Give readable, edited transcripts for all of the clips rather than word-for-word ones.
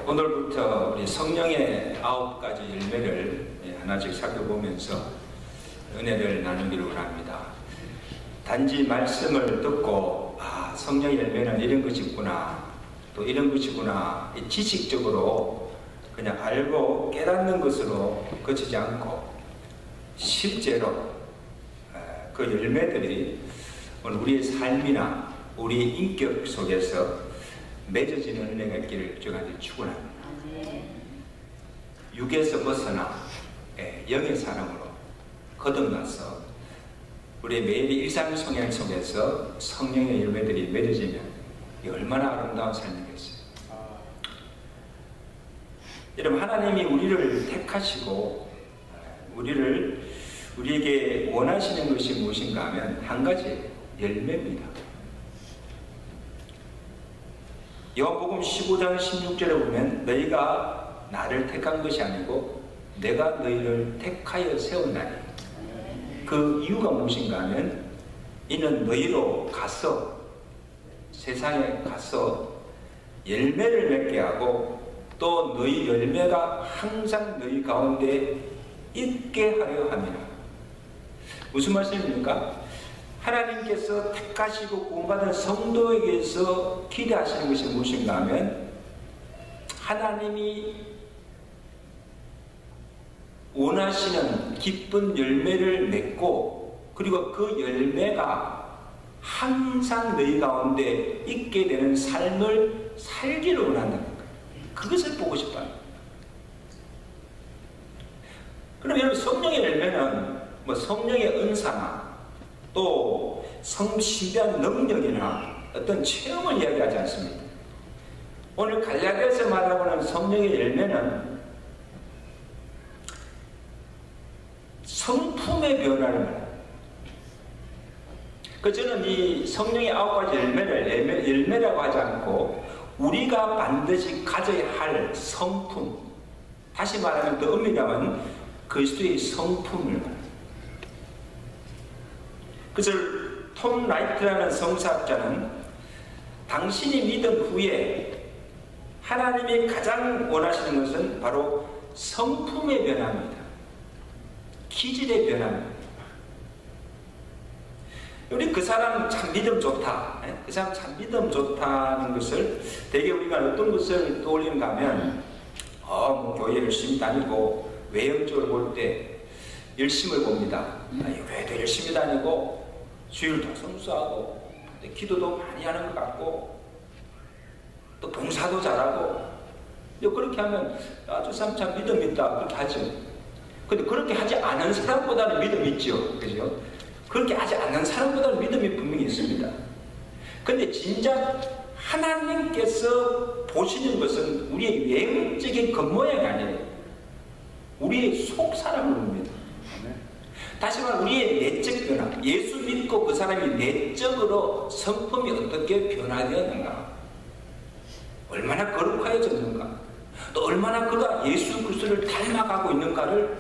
오늘부터 우리 성령의 9가지 열매를 하나씩 살펴보면서 은혜를 나누기를 원합니다. 단지 말씀을 듣고 성령의 열매는 이런 것이구나, 또 이런 것이구나, 지식적으로 그냥 알고 깨닫는 것으로 그치지 않고 실제로 그 열매들이 우리의 삶이나 우리의 인격 속에서 맺어지는 은혜가 있기를 주간에 축원합니다. 육에서 벗어나 영의 사람으로 거듭나서 우리의 매일 일상 성향 속에서 성령의 열매들이 맺어지면 얼마나 아름다운 삶이겠어요. 여러분, 하나님이 우리를 택하시고 우리에게 원하시는 것이 무엇인가 하면 한 가지 열매입니다. 요한복음 15장 16절에 보면 너희가 나를 택한 것이 아니고 내가 너희를 택하여 세웠나니, 그 이유가 무엇인가 하면 이는 너희로 가서 세상에 가서 열매를 맺게 하고 또 너희 열매가 항상 너희 가운데 있게 하려 함이라. 무슨 말씀입니까? 하나님께서 택하시고 구원받은 성도에게서 기대하시는 것이 무엇인가 하면 하나님이 원하시는 기쁜 열매를 맺고 그리고 그 열매가 항상 너희 가운데 있게 되는 삶을 살기를 원한다는 거예요. 그것을 보고 싶어요. 그럼 여러분, 성령의 열매는 성령의 은사나 또 신비한 능력이나 어떤 체험을 이야기하지 않습니다. 오늘 갈라디아서 말하고는 성령의 열매는 성품의 변화를 말합니다. 저는 이 성령의 9가지 열매를 열매라고 하지 않고 우리가 반드시 가져야 할 성품, 다시 말하면 더 엄밀하면 그리스도의 성품을 말합니다. 그것을 톰 라이트라는 성사학자는 당신이 믿은 후에 하나님이 가장 원하시는 것은 바로 성품의 변화입니다. 기질의 변화입니다. 우리 그 사람 참 믿음 좋다, 그 사람 참 믿음 좋다는 것을 대개 우리가 어떤 것을 떠올리는가 하면 교회 열심히 다니고 외형적으로 볼 때 열심을 봅니다. 교회도 열심히 다니고 주일도 성수하고 기도도 많이 하는 것 같고 또 봉사도 잘하고 그렇게 하면 저 사람 참 믿음 있다 그렇게 하죠. 근데 그렇게 하지 않은 사람보다는 믿음이 있죠. 그죠? 그렇게 하지 않는 사람보다는 믿음이 분명히 있습니다. 근데 진짜 하나님께서 보시는 것은 우리의 외형적인 겉모양이 아니에요. 우리의 속 사람을 봅니다. 다시 말해 우리의 내적 변화, 예수 믿고 그 사람이 내적으로 성품이 어떻게 변화되었는가, 얼마나 거룩하여졌는가, 또 얼마나 그가 예수 그리스도를 닮아가고 있는가를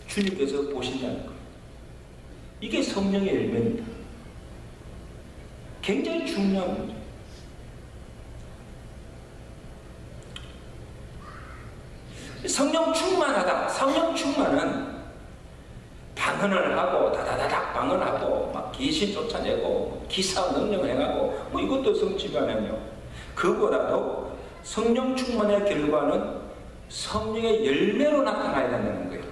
주님께서 보신다는 거예요. 이게 성령의 열매입니다. 굉장히 중요한 거죠. 성령 충만하다. 성령 충만은 방언을 하고 다다다닥 방언하고 막 귀신 쫓아내고 기사 능력을 행하고 이것도 성취반응이요. 그보다도 성령 충만의 결과는 성령의 열매로 나타나야 된다는 거예요.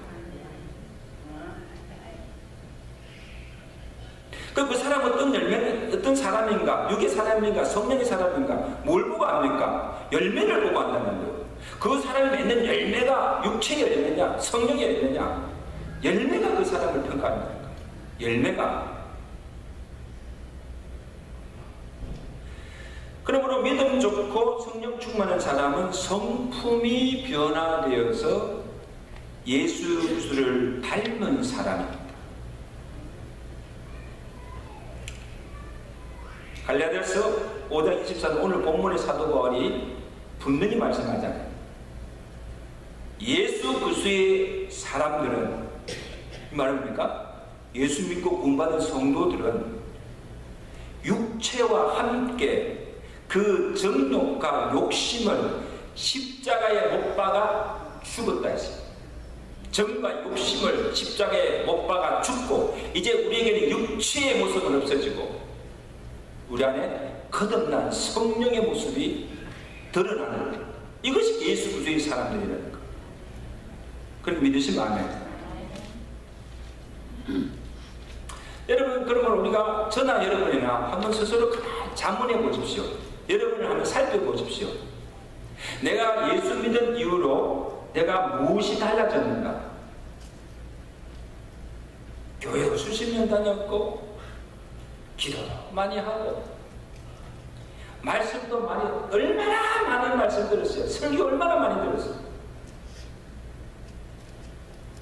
그 사람은 어떤 사람인가, 육의 사람인가, 성령의 사람인가, 뭘 보고 압니까? 열매를 보고 안다는 거예요. 그 사람이 맺는 열매가 육체의 열매냐, 성령의 열매냐, 열매가 그 사람을 평가한다는 거예요. 열매가. 그러므로 믿음 좋고 성령 충만한 사람은 성품이 변화되어서 예수 그리스도를 닮은 사람입니다. 갈라디아서 5장 24절 오늘 본문의 사도 바울이 분명히 말씀하잖아요. 예수 그리스도의 사람들은, 이 말은 뭡니까? 예수 믿고 구원받은 성도들은 육체와 함께 그 정욕과 욕심을 십자가에 못 박아 죽었다 했어요. 정과 욕심을 십자가에 못 박아 죽고 이제 우리에게는 육체의 모습은 없어지고 우리 안에 거듭난 성령의 모습이 드러나는 것. 이것이 예수 그리스도의 사람들이라는 것. 그걸 믿으시면 아멘. 여러분, 그러면 우리가 저나 여러분이나 한번 스스로 자문해 보십시오. 여러분을 한번 살펴보십시오. 내가 예수 믿은 이후로 내가 무엇이 달라졌는가? 교회도 수십 년 다녔고 기도도 많이 하고 말씀도 많이, 얼마나 많은 말씀 들었어요. 설교 얼마나 많이 들었어요.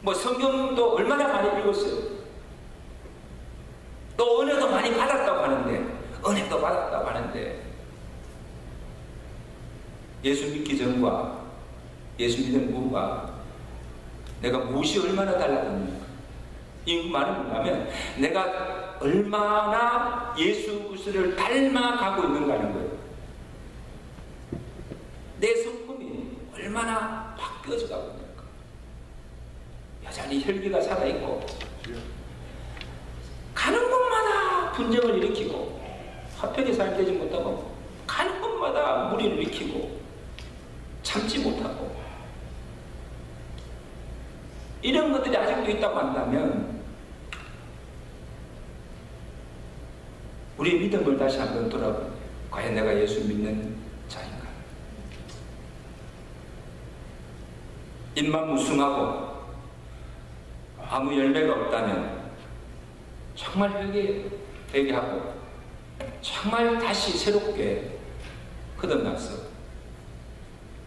뭐 성경도 얼마나 많이 읽었어요. 또 은혜도 많이 받았다고 하는데, 은혜도 받았다고 하는데 예수 믿기 전과 예수 믿은 후가 내가 무엇이 얼마나 달라졌는가? 이 말은 뭐냐면 내가 얼마나 예수 그리스도를 닮아가고 있는가 하는 거예요. 내 성품이 얼마나 바뀌어져 가고 있는가. 여전히 혈기가 살아있고 가는 곳마다 분쟁을 일으키고 화평의 삶이 되지 못하고 가는 곳마다 무리를 일으키고 참지 못하고 이런 것들이 아직도 있다고 한다면 우리의 믿음을 다시 한번 돌아보면 과연 내가 예수 믿는 자인가? 입만 무숭하고 아무 열매가 없다면 정말 회개하고 정말 다시 새롭게 거듭났어.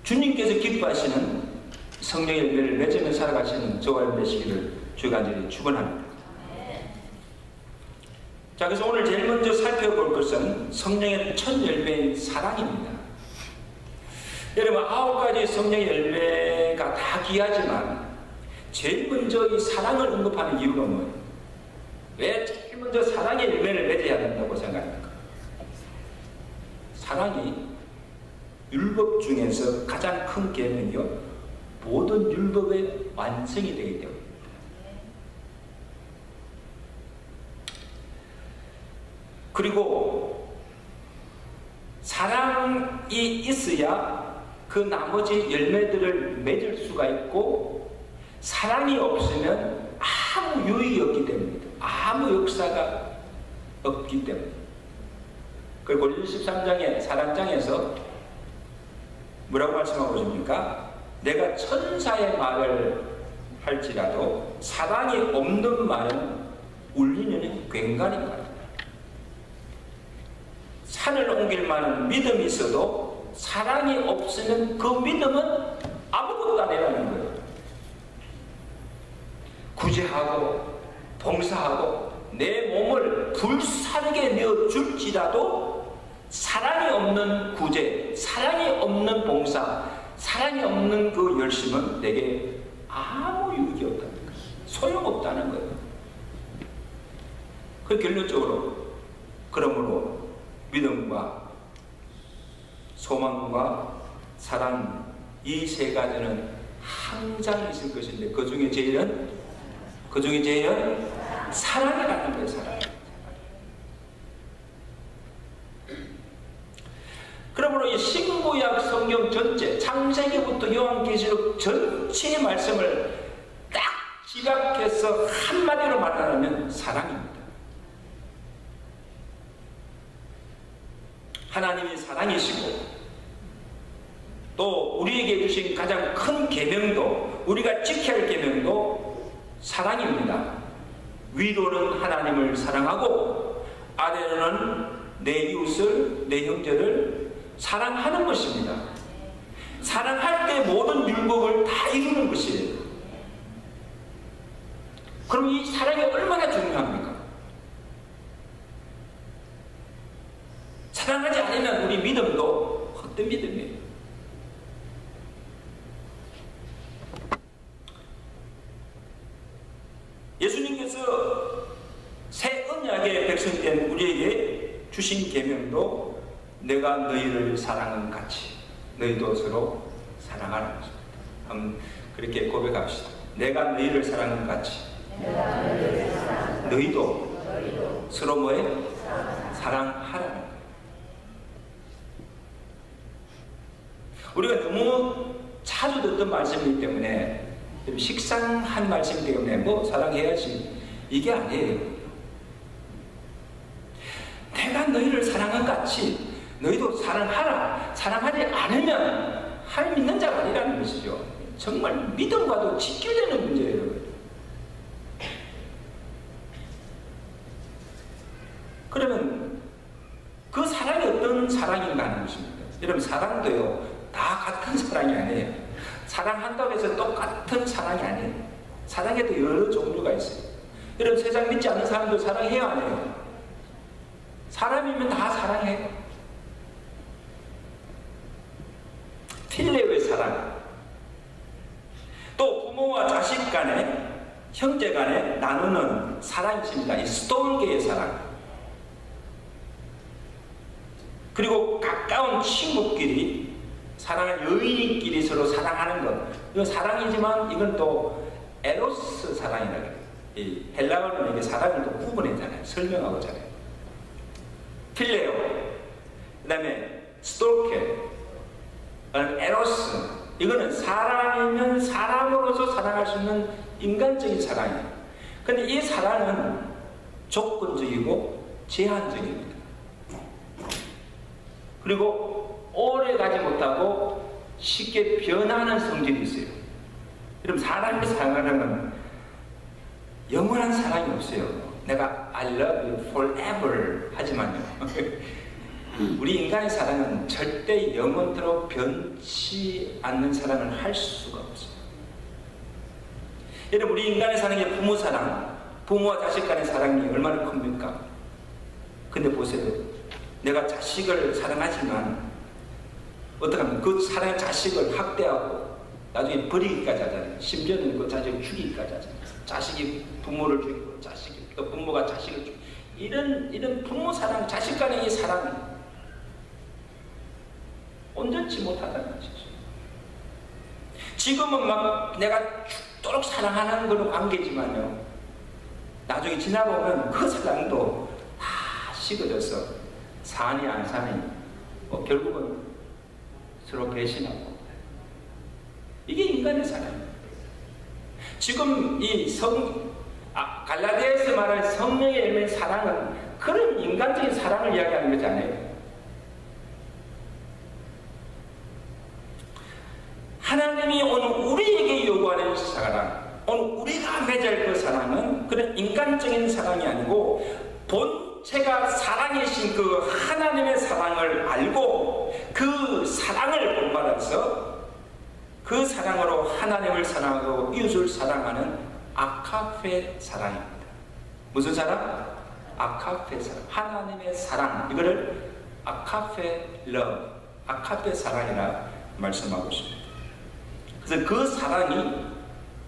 주님께서 기뻐하시는 성령의 열매를 맺으며 살아가시는 저와 여러분 되시기를 주의 간절히 축원합니다. 자, 그래서 오늘 제일 먼저 살펴볼 것은 성령의 첫 열매인 사랑입니다. 여러분, 9가지 성령의 열매가 다 귀하지만 제일 먼저 이 사랑을 언급하는 이유가 뭐예요? 왜 제일 먼저 사랑의 열매를 맺어야 된다고 생각합니까? 사랑이 율법 중에서 가장 큰 계명이요, 모든 율법의 완성이 되기 때문에. 그리고 사랑이 있어야 그 나머지 열매들을 맺을 수가 있고, 사랑이 없으면 아무 유익이 없기 때문입니다. 아무 역사가 없기 때문에. 그리고 13장의 사랑장에서 뭐라고 말씀하고 있습니까? 내가 천사의 말을 할지라도 사랑이 없는 말은 울리는 괭간인 말이다. 산을 옮길 만한 믿음이 있어도 사랑이 없으면 그 믿음은 아무것도 아니라는 거예요. 구제하고 봉사하고 내 몸을 불사르게 내어줄지라도 사랑이 없는 구제, 사랑이 없는 봉사, 사랑이 없는 그 열심은 내게 아무 유익이 없다는 거예요. 소용없다는 거예요. 그 결론적으로 그러므로 믿음과 소망과 사랑, 이 세 가지는 항상 있을 것인데 그 중에 제일은 사랑이라는 거예요. 사랑. 그러므로 이 신구약 성경 전체, 창세기부터 요한계시록 전체의 말씀을 딱 지각해서 한마디로 말하면 사랑입니다. 하나님이 사랑이시고 또 우리에게 주신 가장 큰 계명도, 우리가 지켜야 할 계명도 사랑입니다. 위로는 하나님을 사랑하고 아래로는 내 이웃을, 내 형제를 사랑하는 것입니다. 사랑할 때 모든 율법을 다 이루는 것이에요. 그럼 이 사랑이 얼마나 중요합니까? 사랑하지 않으면 우리 믿음도 헛된 믿음이에요. 예수님께서 새 언약의 백성된 우리에게 주신 계명도 내가 너희를 사랑한 같이 너희도 서로 사랑하라는 것입니다. 한번 그렇게 고백합시다. 내가 너희를 사랑한 것 같이 너희도 서로 뭐에 사랑하라는 거예요. 우리가 너무 자주 듣던 말씀이기 때문에 식상한 말씀이기 때문에 뭐 사랑해야지 이게 아니에요. 내가 너희를 사랑한 것 같이 너희도 사랑하라. 사랑하지 않으면 하나님 믿는 자가 아니라는 것이죠. 정말 믿음과도 직결되는 문제예요. 그러면 그 사랑이 어떤 사랑인가 하는 것입니다. 여러분 사랑도요 다 같은 사랑이 아니에요. 사랑한다고 해서 똑같은 사랑이 아니에요. 사랑에도 여러 종류가 있어요. 여러분 세상 믿지 않는 사람도 사랑해요 안 해요? 사람이면 다 사랑해요. 필레오의 사랑, 또 부모와 자식 간에 형제 간에 나누는 사랑이 있습니다. 이 스톨게의 사랑, 그리고 가까운 친구끼리 사랑하는 여인끼리 서로 사랑하는 것, 이건 사랑이지만 이건 또 에로스 사랑이라고 해요. 이 헬라어는 이게 사랑을 또 구분했잖아요. 설명하고잖아요. 필레오, 그 다음에 스톨케, 에로스, 이거는 사람이면 사람으로서 사랑할 수 있는 인간적인 사랑이에요. 근데 이 사랑은 조건적이고 제한적입니다. 그리고 오래 가지 못하고 쉽게 변하는 성질이 있어요. 여러분 사람이 사랑하는 건 영원한 사랑이 없어요. 내가 I love you forever 하지만요. 우리 인간의 사랑은 절대 영원토록 변치 않는 사랑을 할 수가 없어요. 여러분 우리 인간의 사랑이 부모 사랑, 부모와 자식 간의 사랑이 얼마나 큽니까? 근데 보세요. 내가 자식을 사랑하지만 어떻게 하면 그 사랑의 자식을 학대하고 나중에 버리기까지 하잖아요. 심지어는 그 자식을 죽이기까지 하잖아요. 자식이 부모를 죽이고 자식이 또 부모가 자식을 죽이고 이런 부모 사랑, 자식 간의 이 사랑 온전치 못하다는 것이죠. 지금은 막 내가 죽도록 사랑하는 그런 관계지만요, 나중에 지나보면 그 사랑도 다 식어져서 사니 안 사니 뭐 결국은 서로 배신하고, 이게 인간의 사랑입니다. 지금 이 갈라디아에서 말하는 성령의 열매의 사랑은 그런 인간적인 사랑을 이야기하는 것이 아니에요. 하나님이 오늘 우리에게 요구하는 사랑, 오늘 우리가 맺을 그 사랑은 그런 인간적인 사랑이 아니고 본체가 사랑이신 그 하나님의 사랑을 알고 그 사랑을 본받아서 그 사랑으로 하나님을 사랑하고 이웃을 사랑하는 아카페 사랑입니다. 무슨 사랑? 아카페 사랑. 하나님의 사랑. 이거를 아카페 러브, 아카페 사랑이라 말씀하고 있습니다. 그래서 그 사랑이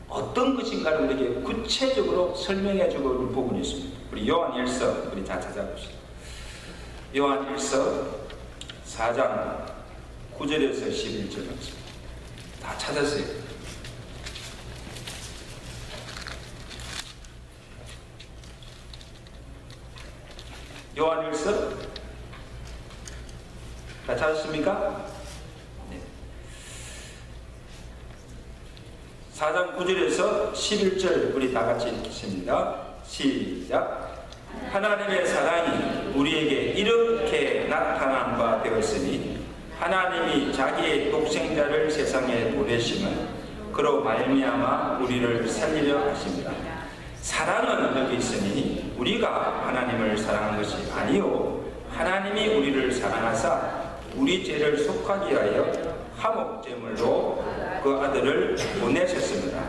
어떤 것인가를 우리에게 구체적으로 설명해 주고 있는 부분이 있습니다. 우리 요한 1서 우리 다 찾아봅시다. 요한 1서 4장 9절에서 11절 말씀 다 찾았어요. 요한 1서 다 찾았습니까? 4장 9절에서 11절 우리 다 같이 읽겠습니다. 시작. 하나님의 사랑이 우리에게 이렇게 나타난 바 되었으니 하나님이 자기의 독생자를 세상에 보내심은 그로 말미암아 우리를 살리려 하십니다. 사랑은 여기 있으니 우리가 하나님을 사랑한 것이 아니요 하나님이 우리를 사랑하사 우리 죄를 속하기 위하여 화목제물로 그 아들을 보내셨습니다.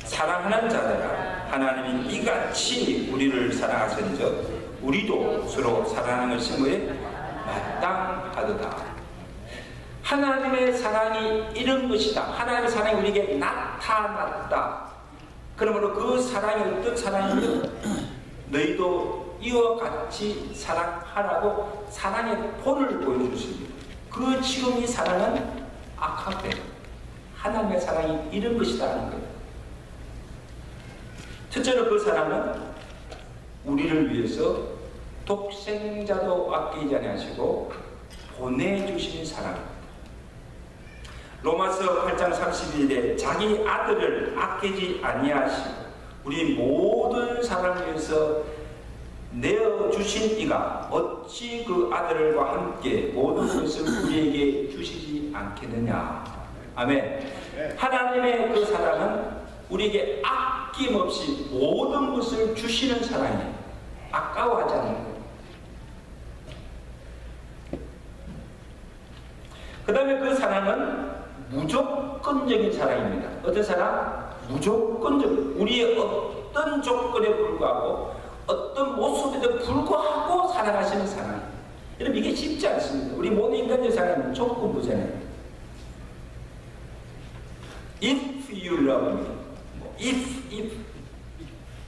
사랑하는 자들아, 하나님이 이같이 우리를 사랑하신즉 우리도 서로 사랑하는 것이 뭐에 마땅하도다. 하나님의 사랑이 이런 것이다. 하나님의 사랑이 우리에게 나타났다. 그러므로 그 사랑이 어떤 사랑이면 너희도 이와 같이 사랑하라고 사랑의 본을 보여주십니다. 그 지금 이 사랑은 아카페, 하나님의 사랑이 이런 것이다 하는 거예요. 첫째로 그 사랑은 우리를 위해서 독생자도 아끼지 아니하시고 보내주신 사랑입니다. 로마서 8장 32절에 자기 아들을 아끼지 아니하시고 우리 모든 사람을 위해서 내어주신 이가 어찌 그 아들과 함께 모든 것을 우리에게 주시지 않겠느냐. 아멘. 하나님의 그 사랑은 우리에게 아낌없이 모든 것을 주시는 사랑이에요. 아까워하지 않는 거예요. 그 다음에 그 사랑은 무조건적인 사랑입니다. 어떤 사랑? 무조건적인. 우리의 어떤 조건에 불구하고 어떤 모습에도 불구하고 사랑하시는 사랑이에요. 여러분 이게 쉽지 않습니다. 우리 모든 인간의 사랑은 조건부잖아요. If you love me, if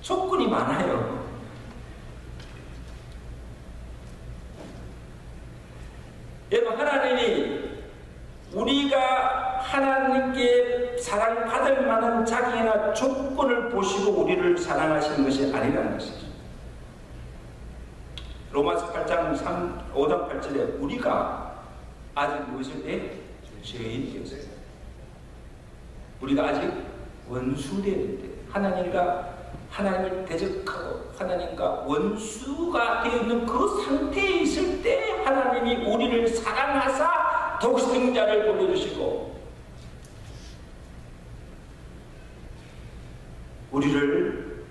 조건이 많아요. 여러분 하나님이 우리가 하나님께 사랑받을 만한 자기나 조건을 보시고 우리를 사랑하시는 것이 아니라는 것이죠. 로마서 8장 5장 8절에 우리가 아직 무엇을 해? 죄인이었어요. 우리가 아직 원수되는데 하나님과 하나님을 대적하고 하나님과 원수가 되어 있는 그 상태에 있을 때 하나님이 우리를 사랑하사 독생자를 보내주시고 우리를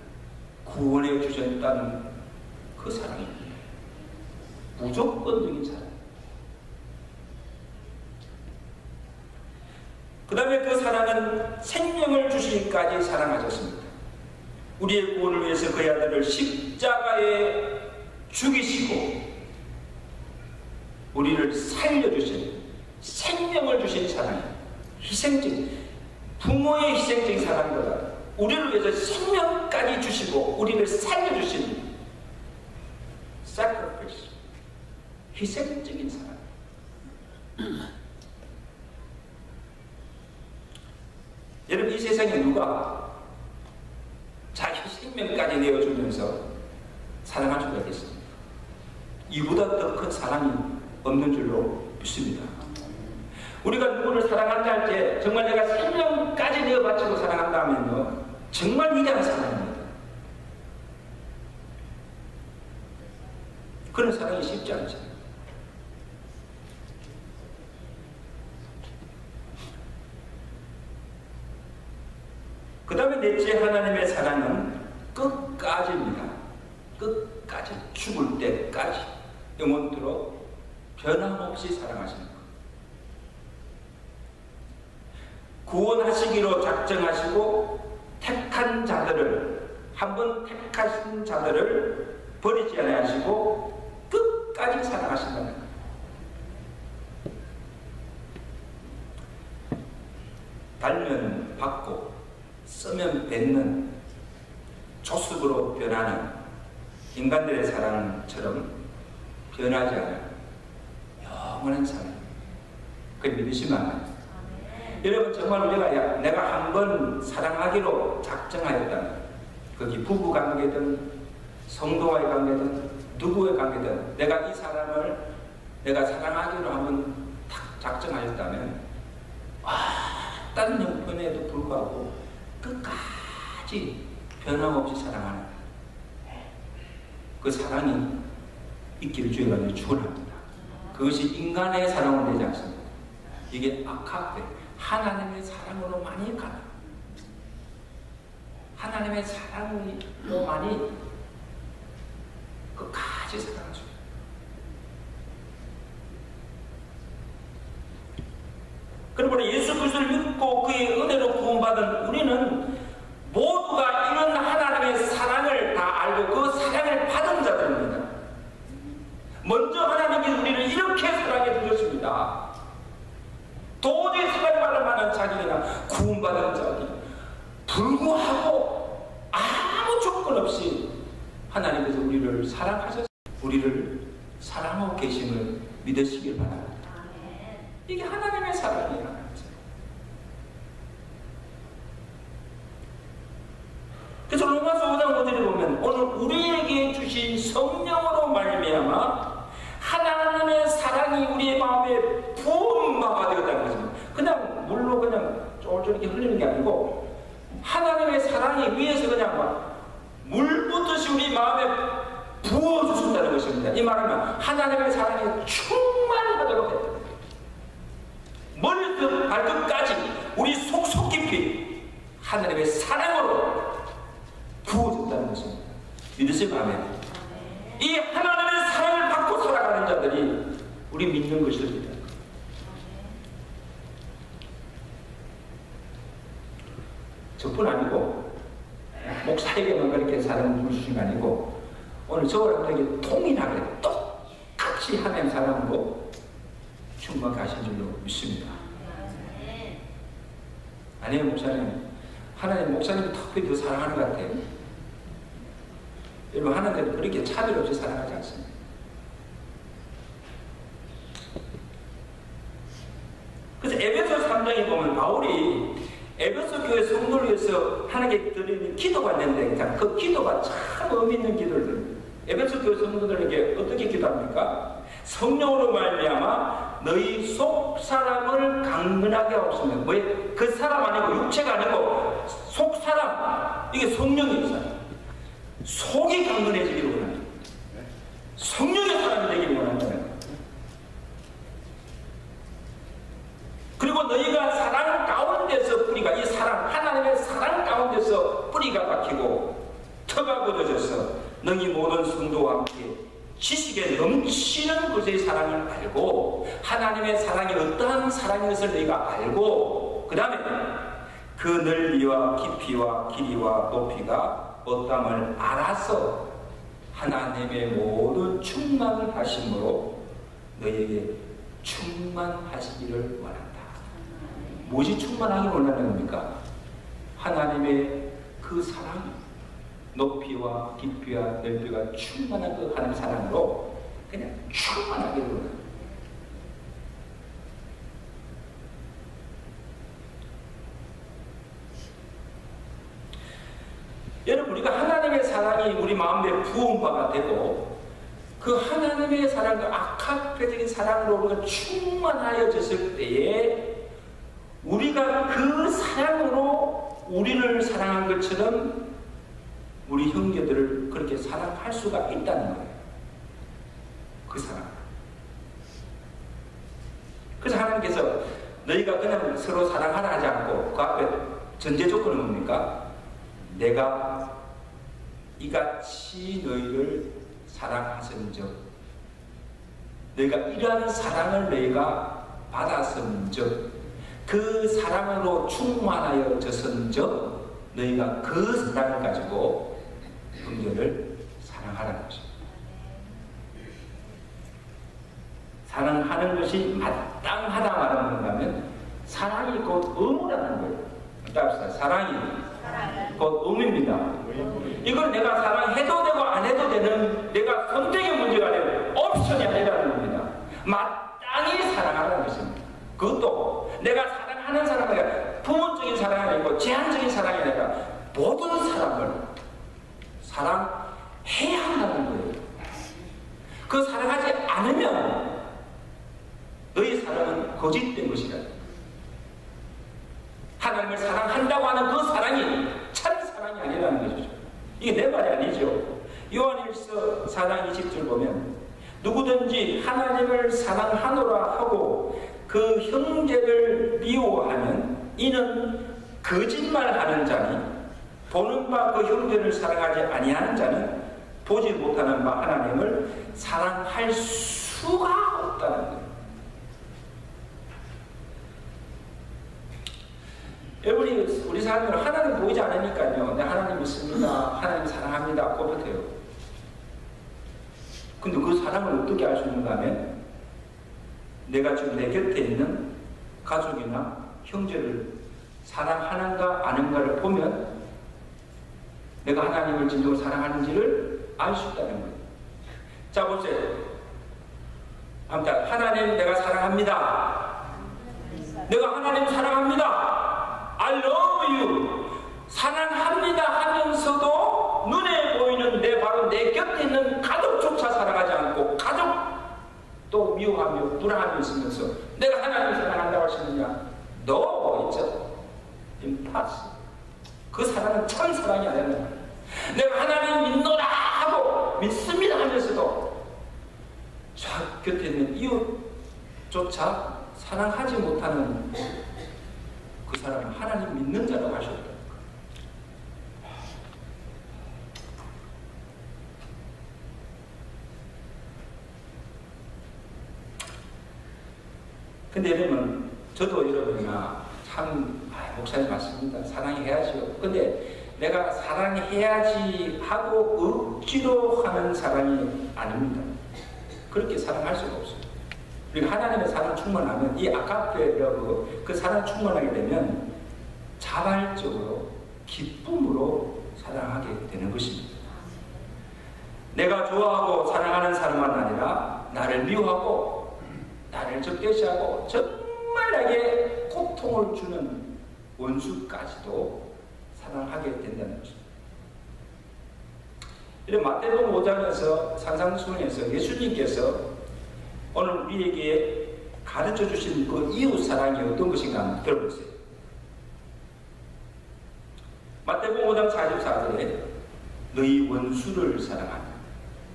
구원해 주셨다는 그 사랑입니다. 무조건적인 사랑. 그 다음에 그 사랑은 생명을 주시기까지 사랑하셨습니다. 우리의 구원을 위해서 그의 아들을 십자가에 죽이시고 우리를 살려주신 생명을 주신 사랑이에요. 희생적인 부모의 희생적인 사랑보다 우리를 위해서 생명까지 주시고 우리를 살려주신 sacrifice 희생적인 사랑. 여러분 이 세상에 누가 자기 생명까지 내어주면서 사랑할 수가 있겠습니까? 이보다 더 큰 사랑이 없는 줄로 믿습니다. 우리가 누구를 사랑한다 할 때 정말 내가 생명까지 내어 바치고 사랑한다 하면요 정말 위대한 사랑입니다. 그런 사랑이 쉽지 않죠. 그 다음에 넷째 하나님의 사랑은 끝까지입니다. 끝까지 죽을 때까지 영원토록 변함없이 사랑하시는 것. 구원하시기로 작정하시고 택한 자들을 한번 택하신 자들을 버리지 아니하시고 끝까지 사랑하신다는 것. 달면 받고 쓰면 뱉는 조습으로 변하는 인간들의 사랑처럼 변하지 않아요. 영원한 사랑. 그걸 믿으시면 안 돼요. 여러분 정말 우리가 내가 한번 사랑하기로 작정하였다면 거기 부부관계든 성도와의 관계든 누구의 관계든 내가 이 사람을 내가 사랑하기로 한번 딱 작정하였다면 어떤 형편에도 불구하고 끝까지 변함없이 사랑하는 그 사랑이 있기를 주의 이름으로 축원합니다. 그것이 인간의 사랑은 되지 않습니다. 이게 아카페 하나님의 사랑으로만이 가능. 하나님의 사랑으로만이 끝까지 사랑하죠. 그러므로 예수 그리스도를 믿고 그의 은혜로 구원받은 우리는 모두가 이런 하나님의 사랑을 다 알고 그 사랑을 받은 자들입니다. 먼저 하나님께서 우리를 이렇게 사랑해 주셨습니다. 도저히 사랑받을 만한 자기나 구원받은 자기 불구하고 아무 조건 없이 하나님께서 우리를 사랑하셔서 우리를 사랑하고 계심을 믿으시길 바랍니다. 이게 하나님의 사랑이에요. 그래서 로마서 5장 5절에 보면 오늘 우리에게 주신 성령으로 말미암아 하나님의 사랑이 우리의 마음에 부음바가 되었다는 것입니다. 그냥 물로 그냥 쫄쫄 이렇게 흘리는 게 아니고 하나님의 사랑이 위에서 그냥 막 물붓듯이 우리 마음에 부어주신다는 것입니다. 이 말하면 하나님의 사랑이 충만하도록 했다. 머리부터 발끝까지 우리 속 깊이 하나님의 사랑으로 부어졌다는 것입니다. 믿으시면 아멘. 이 하나님의 사랑을 받고 살아가는 자들이 우리 믿는 것입니다. 저뿐 아니고 목사에게만 그렇게 사랑을 주신 게 아니고 오늘 저와 여러분에게 통일하게 똑같이 하나님 사랑으로 충만하게 하신 줄로 믿습니다. 아니에요 목사님. 하나님 목사님이 특별히 더 사랑하는 것 같아요. 여러분 하나님은 그렇게 차별 없이 사랑하지 않습니다. 그래서 에베소 3장에 보면 바울이 에베소 교회 성도를 위해서 하나님께 드리는 기도가 있는데 그 기도가 참 의미 있는 기도를 에베소 교회 성도들에게 어떻게 기도합니까? 성령으로 말미암아 너희 속 사람을 강건하게 하옵소서. 왜? 그 사람 아니고 육체가 아니고 속 사람, 이게 성령의 사람, 속이 강건해지기를 원합니다. 성령의 사람이 되기를 원한다. 그리고 너희가 사랑 가운데서 뿌리가, 이 사랑, 하나님의 사랑 가운데서 뿌리가 박히고 터가 굳어져서 너희 모든 성도와 함께 지식에 넘치는 그의 사랑을 알고 하나님의 사랑이 어떠한 사랑인 것을 너희가 알고 그 다음에 그 넓이와 깊이와 길이와 높이가 어떠함을 알아서 하나님의 모든 충만을 하심으로 너희에게 충만하시기를 원한다. 무엇이 충만하기 원하는 겁니까? 하나님의 그 사랑, 높이와 깊이와 넓이가 충만한 그 하나님 사랑으로 그냥 충만하기를 원합니다. 여러분 우리가 하나님의 사랑이 우리 마음에 부음바가 되고 그 하나님의 사랑, 그 아카페적인 사랑으로 우리가 충만하여졌을 때에 우리가 그 사랑으로 우리를 사랑한 것처럼 우리 형제들을 그렇게 사랑할 수가 있다는 거예요. 그 사랑. 그래서 하나님께서 너희가 그냥 서로 사랑하라 하지 않고 그 앞에 전제 조건은 뭡니까? 내가 이같이 너희를 사랑하선즉 너희가 이러한 사랑을 너희가 받았은즉 그 사랑으로 충만하여졌은즉 너희가 그 사랑을 가지고 형제를 사랑하라는 것입니다. 사랑하는 것이 마땅하다 말하는 건가면 사랑이 곧 의무라는 거예요. 따라합시다. 사랑이 곧 의무입니다. 이걸 내가 사랑해도 되고 안 해도 되는 내가 선택의 문제가 아니라 옵션이 아니라는 겁니다. 마땅히 사랑하라는 것입니다. 그것도 내가 사랑하는 사람이 아니라 부분적인 사랑이 아니고 제한적인 사랑이 아니라 모든 사람을 사랑해야 한다는 거예요. 그 사랑하지 않으면 너희 사랑은 거짓된 것이다. 하나님을 사랑한다고 하는 그 사랑이 참 사랑이 아니라는 것이죠. 이게 내 말이 아니죠. 요한일서 4장 20절 보면 누구든지 하나님을 사랑하노라 하고 그 형제를 미워하면 이는 거짓말하는 자니 보는 바 그 형제를 사랑하지 아니하는 자는 보지 못하는 바 하나님을 사랑할 수가 없다는 거예요. 여러분이 우리 사람들은 하나님 보이지 않으니까요. 내 하나님 믿습니다. 하나님 사랑합니다. 고백해요. 근데 그 사랑을 어떻게 알 수 있는가 하면 내가 지금 내 곁에 있는 가족이나 형제를 사랑하는가 아닌가를 보면 내가 하나님을 진정으로 사랑하는지를 알 수 있다는 거예요. 자 보세요. 아무튼 하나님 내가 사랑합니다. 내가 하나님 사랑합니다. I love you. 사랑합니다 하면서도 없죠. 임파스. 그 사랑은 참 사랑이 아니라 내가 하나님 믿노라 하고 믿습니다 하면서도 저 곁에 있는 이웃조차 사랑하지 못하는 그 사람은 하나님 믿는 자라고 하셨다. 근데 여러분, 저도 여러분이나 참 목사님 맞습니다. 사랑해야지요. 근데 내가 사랑해야지 하고 억지로 하는 사랑이 아닙니다. 그렇게 사랑할 수가 없어요. 그리고 하나님의 사랑 충만하면 이 아가페라고 그 사랑 충만하게 되면 자발적으로 기쁨으로 사랑하게 되는 것입니다. 내가 좋아하고 사랑하는 사람만 아니라 나를 미워하고 나를 적대시하고 정말 나에게 고통을 주는 원수까지도 사랑하게 된다는 것입니다. 이런 마태복음 5장에서 산상수훈에서 예수님께서 오늘 우리에게 가르쳐 주신 그 이웃 사랑이 어떤 것인가 한번 들어보세요. 마태복음 5장 44절에 너희 원수를 사랑하라.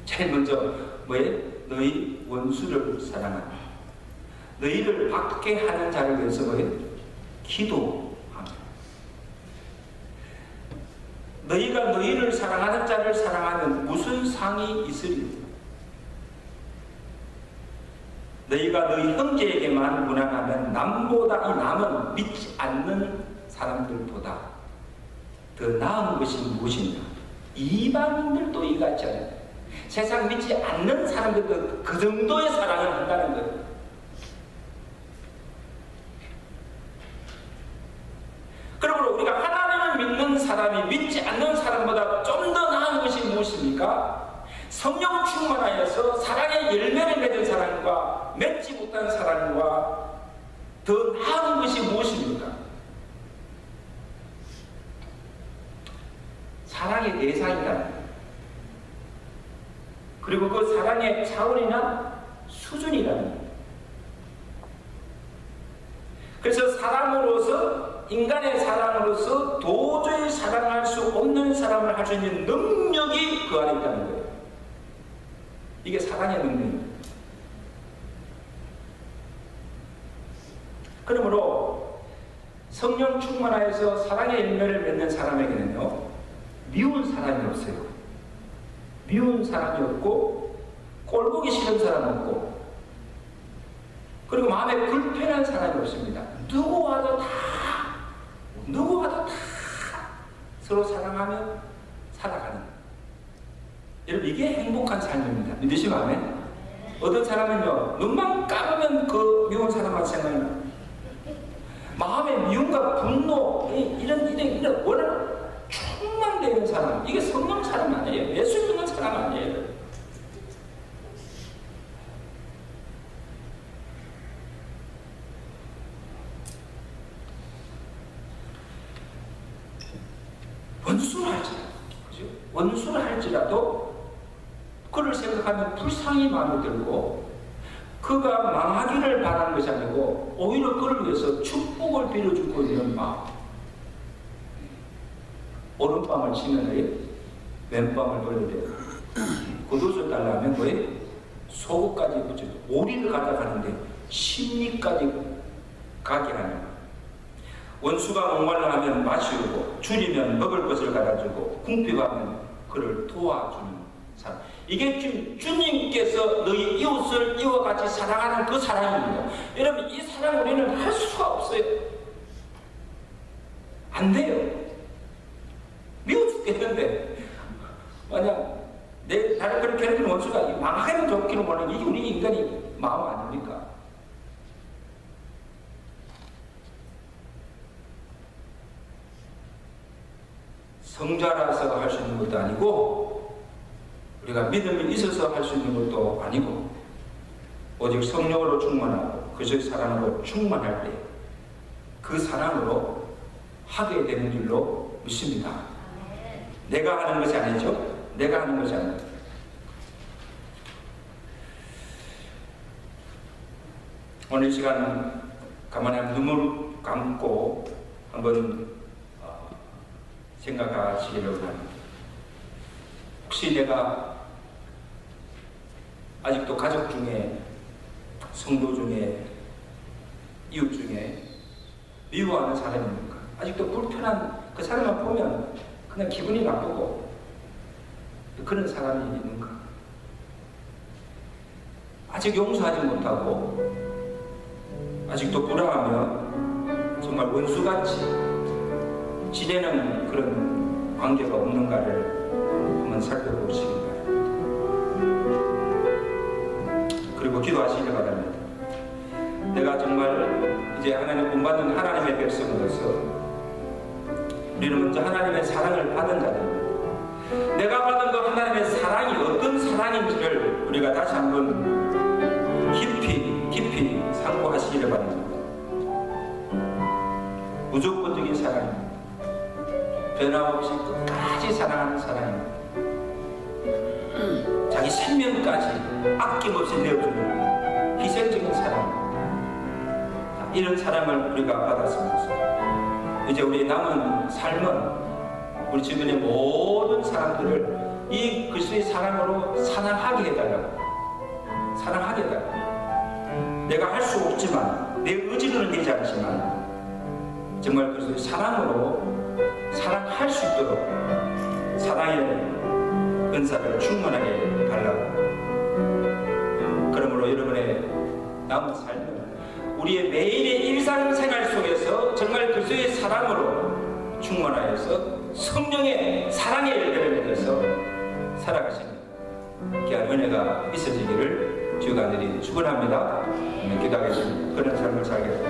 제일 먼저 뭐예요? 너희 원수를 사랑하라. 너희를 받게 하는 자를 위해서 뭐예요? 기도하라. 너희가 너희를 사랑하는 자를 사랑하면 무슨 상이 있으리요? 너희가 너희 형제에게만 무난하면 남보다 이 남은 믿지 않는 사람들보다 더 나은 것이 무엇이냐? 이방인들도 이같이 하라. 세상 믿지 않는 사람들도 그 정도의 사랑을 한다는 거예요. 그러므로 우리가 하나님을 믿는 사람이 믿지 않는 사람보다 좀 더 나은 것이 무엇입니까? 성령 충만하여서 사랑의 열매를 맺은 사람과 맺지 못한 사람과 더 나은 것이 무엇입니까? 사랑의 대상이다. 그리고 그 사랑의 차원이나 수준이라는 거예요. 그래서 사람으로서 인간의 사랑으로서 도저히 사랑할 수 없는 사람을 할 수 있는 능력이 그 안에 있다는 거예요. 이게 사랑의 능력입니다. 그러므로 성령 충만하여서 사랑의 열매를 맺는 사람에게는요, 미운 사람이 없어요. 미운 사람이 없고 꼴보기 싫은 사람이 없고 그리고 마음에 불편한 사람이 없습니다. 누구와도 다 서로 사랑하며 살아가는, 여러분 이게 행복한 삶입니다. 믿으시면 아멘? 어떤 사람은요 눈만 감으면 그 미운 사람만 생각나. 마음에 미움과 분노 이런 원한 충만되는 사람, 이게 성령 사람 아니에요. 예수 믿는 사람 아니에요. 원수를 할지라도 그를 생각하면 불쌍히 마음에 들고 그가 망하기를 바라는 것이 아니고 오히려 그를 위해서 축복을 빌어주고 있는 마음. 오른밤을 치면 왼밤을 돌려야 돼요. 겉옷을 달라면 뭐예요? 속옷까지 붙여요. 오리를 가져가는데 심리까지 가게 하는 거예요. 원수가 목말라 하면 마시고 줄이면 먹을 것을 갖다주고 궁핍하면 그를 도와주는 사람. 이게 지금 주님께서 너희 이웃을 이와 같이 사랑하는 그 사랑입니다. 여러분 이 사랑 우리는 할 수가 없어요. 안 돼요. 미워 죽겠는데 만약 나를 그렇게 괴롭히는 원수가 망하면 좋기는 원하는 이게 우리 인간이 마음 아닙니까? 성자라서 할 수 있는 것도 아니고 우리가 믿음이 있어서 할 수 있는 것도 아니고 오직 성령으로 충만하고 그의 사랑으로 충만할 때 그 사랑으로 하게 되는 줄로 믿습니다. 내가 하는 것이 아니죠. 내가 하는 것이 아니죠. 오늘 이 시간 가만히 한번 감고 한번 생각하시기를 바랍니다. 혹시 내가 아직도 가족 중에, 성도 중에, 이웃 중에 미워하는 사람이 있는가? 아직도 불편한 그 사람만 보면 그냥 기분이 나쁘고 그런 사람이 있는가? 아직 용서하지 못하고 아직도 불안하며 정말 원수같이 지내는 그런 관계가 없는가를 한번 살펴보시기 바랍니다. 그리고 기도하시기 바랍니다. 내가 정말 이제 하나님 본받는 하나님의 백성으로서 우리는 먼저 하나님의 사랑을 받은 자입니다. 내가 받은 그 하나님의 사랑이 어떤 사랑인지를 우리가 다시 한번 깊이 상고하시기를 바랍니다. 무조건적인 사랑입니다. 변함없이 끝까지 사랑하는 사랑입니다. 자기 생명까지 아낌없이 내어주는 희생적인 사랑입니다. 이런 사랑을 우리가 받았습니다. 이제 우리 남은 삶은 우리 주변의 모든 사람들을 이 그리스도의 사랑으로 사랑하게 해달라고, 사랑하게 해달라고. 내가 할 수 없지만, 내 의지로는 되지 않지만 정말 그리스도의 사랑으로 사랑할 수 있도록 사랑의 은사를 충만하게 달라고. 그러므로 여러분의 남은 삶은 우리의 매일의 일상생활 속에서 정말 그리스도의 사랑으로 충만하여서 성령의 사랑의 열매를 맺어서 살아가시는 귀한 은혜가 있어지기를 주가 간절히 축원합니다. 기도하겠습니다. 그런 삶을 살게 됩니다.